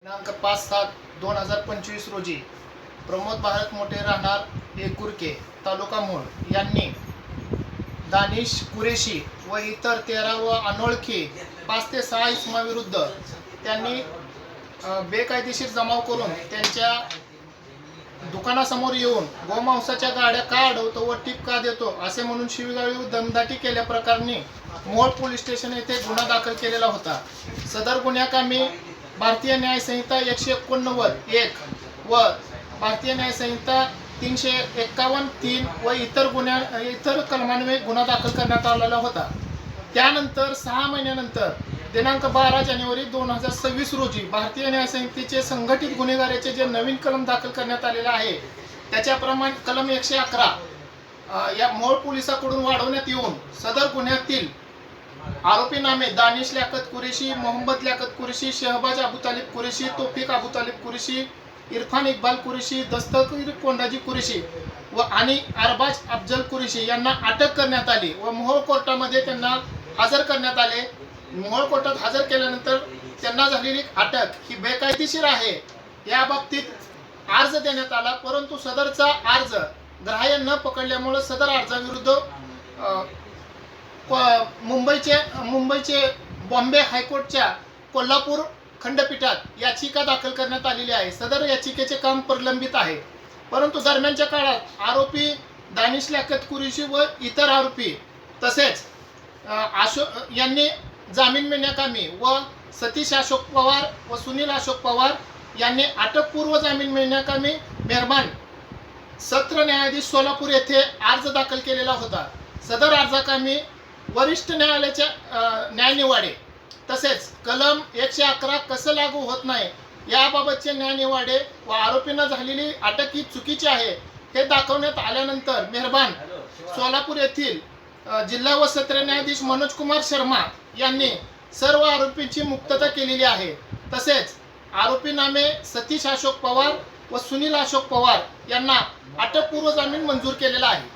दिनांक 5/7/2025 रोजी प्रमोद भारत मोठे राहणार एकुर्के तालुका मूळ यांनी दानिश कुरेशी व इतर 13 व अनोळखी 5 ते 6 इसमाविरुद्ध त्यांनी बेकायदेशीर जमाव करून त्यांच्या दुकानासमोर येऊन गोमांसाच्या गाड्या का अडवतो व टिप का देतो असे म्हणून शिवीगाळी व दमदाटी केल्याप्रकरणी मोहोळ पोलीस स्टेशन येथे गुन्हा दाखल केलेला होता। सदर गुन्ह्याकामी भारतीय न्याय संहिता 189(1) व भारतीय न्याय संहिता 351(3) व इतर कलमान्वये गुन्हा दाखल करण्यात आलेला होता। त्यानंतर 6 महिन्यानंतर दिनांक 12 जानेवारी 2026 रोजी भारतीय न्याय संहितेचे संघटित गुन्हेगारीचे जे नवीन कलम दाखल करण्यात आलेला आहे त्याच्याप्रमाणे कलम 111 या मोहोळ पोलिसांकडून वाढवण्यात येऊन सदर गुन्ह्यातील आरोपी नामे दानिश लियाकत कुरेशी, मोहम्मद लियाकत कुरेशी, शहबाज अबू तालिब कुरेशी, तौफिक अबू तालिब कुरेशी, इरफान इक्बाल कुरेशी, दस्तगीर कोंडाजी कुरेशी व आणि अरबाज अफजल कुरेशी यांना अटक करण्यात आली व मोहोळ कोर्टामध्ये त्यांना हजर करण्यात आले। मोहोळ कोर्टात हजर केल्यानंतर त्यांना झालेली अटक ही बेकायदेशीर आहे या बाबतीत अर्ज देण्यात आला, परंतु सदरचा अर्ज ग्राह्य न पकडल्यामुळे सदर अर्जाविरुद्ध मुंबईचे बॉम्बे हायकोर्टच्या कोल्हापूर खंडपीठात याचिका दाखल करण्यात आलेली आहे। सदर याचिकेचे काम प्रलंबित आहे, परंतु दरम्यानच्या काळात आरोपी दानिश लियाकत कुरेशी व इतर आरोपी तसेच यांनी जामीन मिळण्याकामी व सतीश अशोक पवार व सुनील अशोक पवार यांनी अटकपूर्व जामीन मिळण्याकामी मेहरबान सत्र न्यायाधीश सोलापूर येथे अर्ज दाखल केलेला होता। सदर अर्जाकामी वरिष्ठ न्यायालयाच्या न्यायनिवाडे तसेच कलम 111 कसं लागू होत नाही याबाबतचे न्यायनिवाडे व आरोपींना झालेली अटक ही चुकीची आहे हे दाखवण्यात आल्यानंतर मेहरबान सोलापूर येथील जिल्हा व सत्र न्यायाधीश मनोज कुमार शर्मा यांनी सर्व आरोपींची मुक्तता केलेली आहे। तसेच आरोपी नामे सतीश अशोक पवार व सुनील अशोक पवार यांना अटकपूर्व जामीन मंजूर केलेला आहे।